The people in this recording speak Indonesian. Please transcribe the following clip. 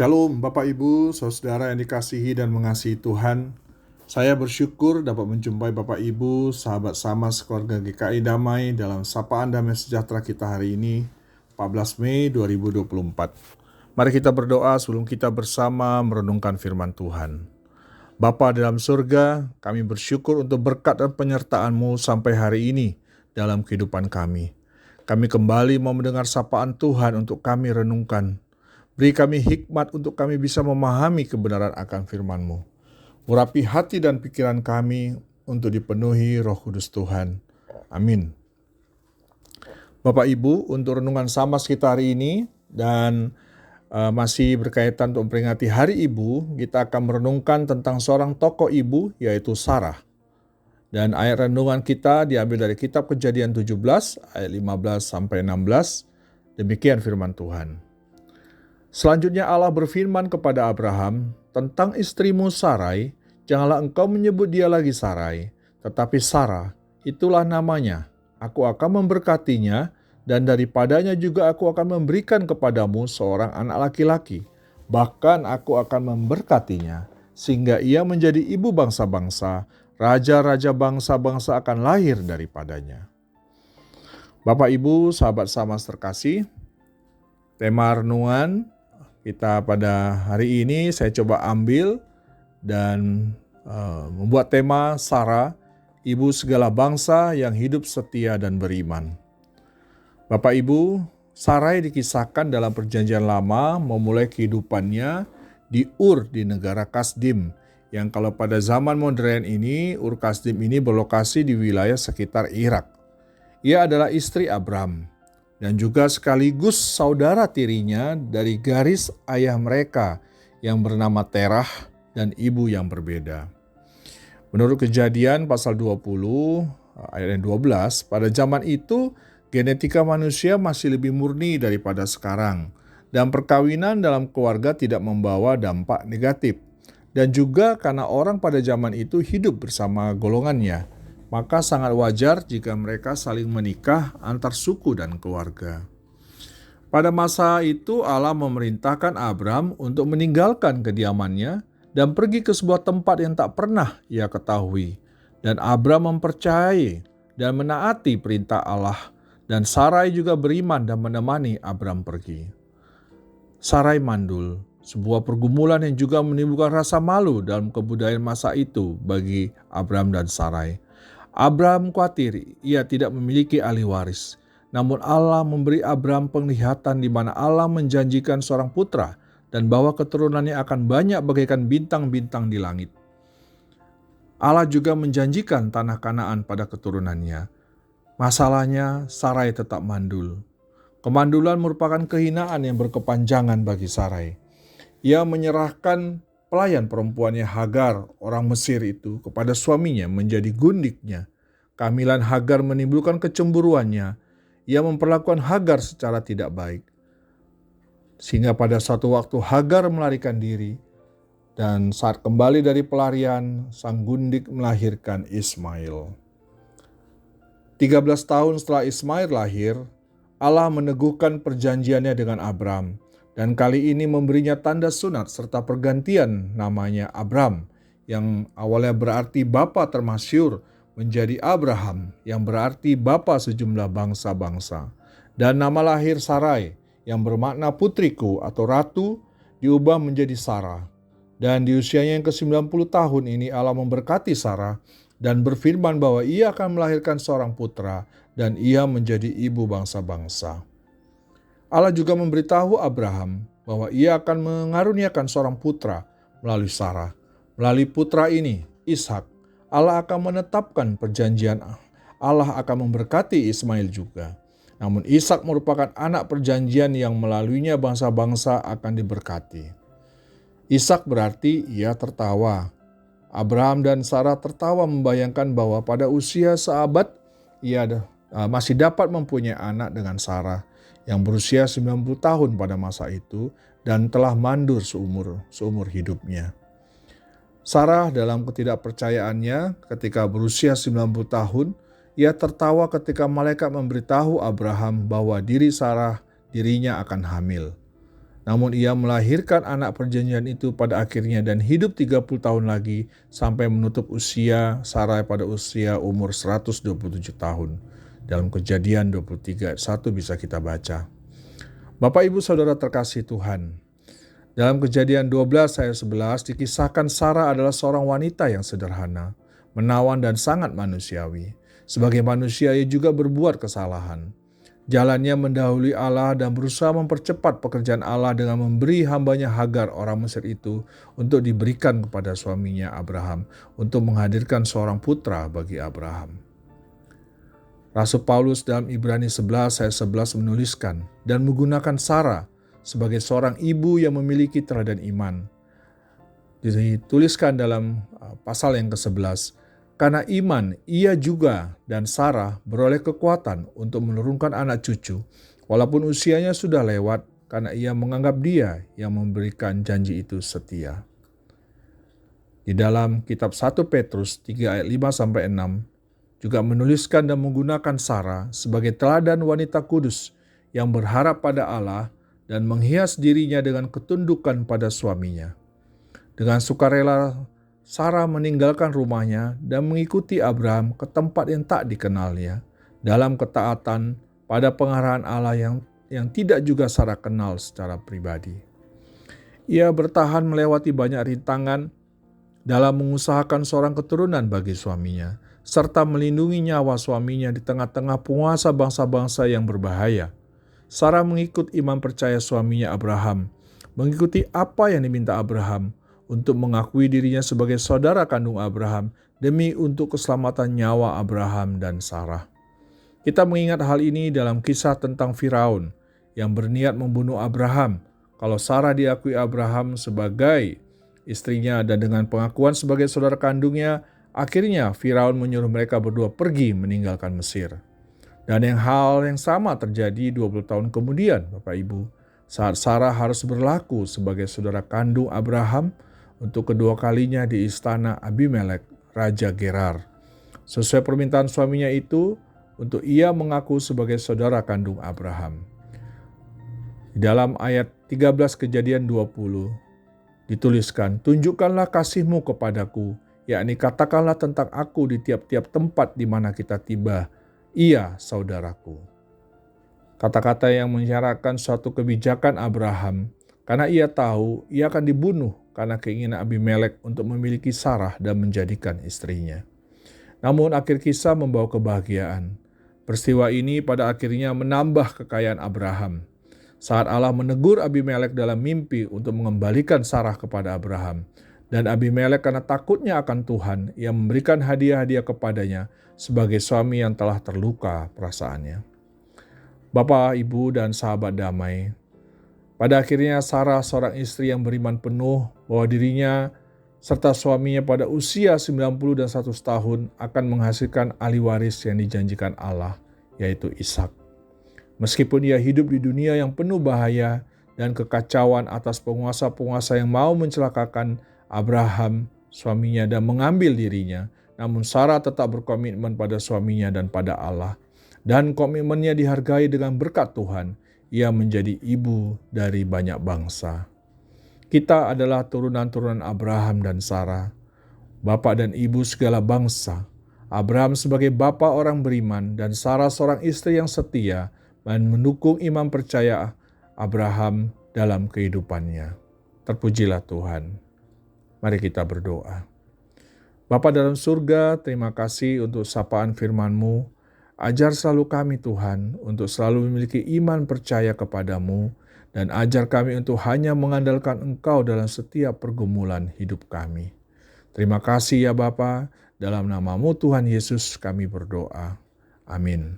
Shalom Bapak Ibu, saudara yang dikasihi dan mengasihi Tuhan. Saya bersyukur dapat menjumpai Bapak Ibu, sahabat sama sekeluarga GKI Damai dalam Sapaan Damai Sejahtera kita hari ini, 14 Mei 2024. Mari kita berdoa sebelum kita bersama merenungkan firman Tuhan. Bapa dalam surga, kami bersyukur untuk berkat dan penyertaan-Mu sampai hari ini dalam kehidupan kami. Kami kembali mau mendengar sapaan Tuhan untuk kami renungkan. Beri kami hikmat untuk kami bisa memahami kebenaran akan firman-Mu. Urapi hati dan pikiran kami untuk dipenuhi Roh Kudus Tuhan. Amin. Bapak Ibu, untuk renungan sama kita hari ini dan masih berkaitan untuk memperingati Hari Ibu, kita akan merenungkan tentang seorang tokoh ibu yaitu Sarah. Dan ayat renungan kita diambil dari kitab Kejadian 17 ayat 15 sampai 16. Demikian firman Tuhan. Selanjutnya Allah berfirman kepada Abraham, tentang istrimu Sarai, janganlah engkau menyebut dia lagi Sarai, tetapi Sarah, itulah namanya. Aku akan memberkatinya, dan daripadanya juga aku akan memberikan kepadamu seorang anak laki-laki. Bahkan aku akan memberkatinya, sehingga ia menjadi ibu bangsa-bangsa, raja-raja bangsa-bangsa akan lahir daripadanya. Bapak Ibu, sahabat sama terkasih, tema renungan kita pada hari ini saya coba ambil dan membuat tema Sarah, ibu segala bangsa yang hidup setia dan beriman. Bapak Ibu, Sarai dikisahkan dalam Perjanjian Lama memulai kehidupannya di Ur di negara Kasdim, yang kalau pada zaman modern ini Ur Kasdim ini berlokasi di wilayah sekitar Irak. Ia adalah istri Abram dan juga sekaligus saudara tirinya dari garis ayah mereka yang bernama Terah dan ibu yang berbeda. Menurut Kejadian pasal 20 ayat 12, pada zaman itu genetika manusia masih lebih murni daripada sekarang dan perkawinan dalam keluarga tidak membawa dampak negatif. Dan juga karena orang pada zaman itu hidup bersama golongannya, maka sangat wajar jika mereka saling menikah antar suku dan keluarga. Pada masa itu Allah memerintahkan Abram untuk meninggalkan kediamannya dan pergi ke sebuah tempat yang tak pernah ia ketahui. Dan Abram mempercayai dan menaati perintah Allah, dan Sarai juga beriman dan menemani Abram pergi. Sarai mandul, sebuah pergumulan yang juga menimbulkan rasa malu dalam kebudayaan masa itu bagi Abram dan Sarai. Abram khawatir ia tidak memiliki ahli waris. Namun Allah memberi Abram penglihatan di mana Allah menjanjikan seorang putra dan bahwa keturunannya akan banyak bagaikan bintang-bintang di langit. Allah juga menjanjikan tanah Kanaan pada keturunannya. Masalahnya Sarai tetap mandul. Kemandulan merupakan kehinaan yang berkepanjangan bagi Sarai. Ia menyerahkan pelayan perempuannya Hagar, orang Mesir itu, kepada suaminya menjadi gundiknya. Kehamilan Hagar menimbulkan kecemburuannya. Ia memperlakukan Hagar secara tidak baik. Sehingga pada suatu waktu Hagar melarikan diri, dan saat kembali dari pelarian, sang gundik melahirkan Ismail. 13 tahun setelah Ismail lahir, Allah meneguhkan perjanjiannya dengan Abram. Dan kali ini memberinya tanda sunat serta pergantian namanya Abram, yang awalnya berarti bapa termasyhur, menjadi Abraham, yang berarti bapa sejumlah bangsa-bangsa. Dan nama lahir Sarai, yang bermakna putriku atau ratu, diubah menjadi Sarah. Dan di usianya yang ke-90 tahun ini Allah memberkati Sarah dan berfirman bahwa ia akan melahirkan seorang putra dan ia menjadi ibu bangsa-bangsa. Allah juga memberitahu Abraham bahwa ia akan mengaruniakan seorang putra melalui Sarah. Melalui putra ini, Ishak, Allah akan menetapkan perjanjian. Allah akan memberkati Ismail juga. Namun Ishak merupakan anak perjanjian yang melaluinya bangsa-bangsa akan diberkati. Ishak berarti ia tertawa. Abraham dan Sarah tertawa membayangkan bahwa pada usia seabad ia masih dapat mempunyai anak dengan Sarah yang berusia 90 tahun pada masa itu dan telah mandur seumur hidupnya. Sarah dalam ketidakpercayaannya ketika berusia 90 tahun, ia tertawa ketika malaikat memberitahu Abraham bahwa dirinya akan hamil. Namun ia melahirkan anak perjanjian itu pada akhirnya dan hidup 30 tahun lagi sampai menutup usia Sarai pada usia umur 127 tahun. Dalam Kejadian 23 ayat 1 bisa kita baca. Bapak Ibu Saudara terkasih Tuhan, dalam Kejadian 12 ayat 11 dikisahkan Sarah adalah seorang wanita yang sederhana, menawan dan sangat manusiawi. Sebagai manusia ia juga berbuat kesalahan. Jalannya mendahului Allah dan berusaha mempercepat pekerjaan Allah dengan memberi hambanya Hagar orang Mesir itu untuk diberikan kepada suaminya Abraham untuk menghadirkan seorang putra bagi Abraham. Rasul Paulus dalam Ibrani 11 ayat 11 menuliskan dan menggunakan Sarah sebagai seorang ibu yang memiliki teladan iman. Dituliskan dalam pasal yang ke-11, karena iman ia juga dan Sarah beroleh kekuatan untuk menurunkan anak cucu, walaupun usianya sudah lewat, karena ia menganggap dia yang memberikan janji itu setia. Di dalam kitab 1 Petrus 3 ayat 5-6, juga menuliskan dan menggunakan Sarah sebagai teladan wanita kudus yang berharap pada Allah dan menghias dirinya dengan ketundukan pada suaminya. Dengan sukarela, Sarah meninggalkan rumahnya dan mengikuti Abraham ke tempat yang tak dikenalnya dalam ketaatan pada pengarahan Allah yang tidak juga Sarah kenal secara pribadi. Ia bertahan melewati banyak rintangan dalam mengusahakan seorang keturunan bagi suaminya, serta melindungi nyawa suaminya di tengah-tengah penguasa bangsa-bangsa yang berbahaya. Sarah mengikut iman percaya suaminya Abraham, mengikuti apa yang diminta Abraham untuk mengakui dirinya sebagai saudara kandung Abraham demi untuk keselamatan nyawa Abraham dan Sarah. Kita mengingat hal ini dalam kisah tentang Firaun yang berniat membunuh Abraham. Kalau Sarah diakui Abraham sebagai istrinya dan dengan pengakuan sebagai saudara kandungnya, akhirnya Firaun menyuruh mereka berdua pergi meninggalkan Mesir. Dan hal yang sama terjadi 20 tahun kemudian, Bapak Ibu, saat Sarah harus berlaku sebagai saudara kandung Abraham untuk kedua kalinya di istana Abimelek, Raja Gerar. Sesuai permintaan suaminya itu, untuk ia mengaku sebagai saudara kandung Abraham. Di dalam ayat 13 Kejadian 20, dituliskan, tunjukkanlah kasihmu kepadaku, yakni katakanlah tentang aku di tiap-tiap tempat di mana kita tiba, ia saudaraku. Kata-kata yang mengisyaratkan suatu kebijakan Abraham, karena ia tahu ia akan dibunuh karena keinginan Abimelek untuk memiliki Sarah dan menjadikan istrinya. Namun akhir kisah membawa kebahagiaan. Peristiwa ini pada akhirnya menambah kekayaan Abraham. Saat Allah menegur Abimelek dalam mimpi untuk mengembalikan Sarah kepada Abraham, dan Abimelek karena takutnya akan Tuhan, ia memberikan hadiah-hadiah kepadanya sebagai suami yang telah terluka perasaannya. Bapak, Ibu, dan sahabat damai, pada akhirnya Sarah seorang istri yang beriman penuh bahwa dirinya serta suaminya pada usia 90 dan 100 tahun akan menghasilkan ahli waris yang dijanjikan Allah, yaitu Ishak. Meskipun ia hidup di dunia yang penuh bahaya dan kekacauan atas penguasa-penguasa yang mau mencelakakan Abraham, suaminya, dan mengambil dirinya, namun Sarah tetap berkomitmen pada suaminya dan pada Allah. Dan komitmennya dihargai dengan berkat Tuhan. Ia menjadi ibu dari banyak bangsa. Kita adalah turunan-turunan Abraham dan Sarah, bapak dan ibu segala bangsa. Abraham sebagai bapa orang beriman dan Sarah seorang istri yang setia dan mendukung iman percaya Abraham dalam kehidupannya. Terpujilah Tuhan. Mari kita berdoa. Bapa dalam surga, terima kasih untuk sapaan firman-Mu. Ajar selalu kami Tuhan untuk selalu memiliki iman percaya kepadamu, dan ajar kami untuk hanya mengandalkan Engkau dalam setiap pergumulan hidup kami. Terima kasih ya Bapa, dalam nama-Mu Tuhan Yesus kami berdoa. Amin.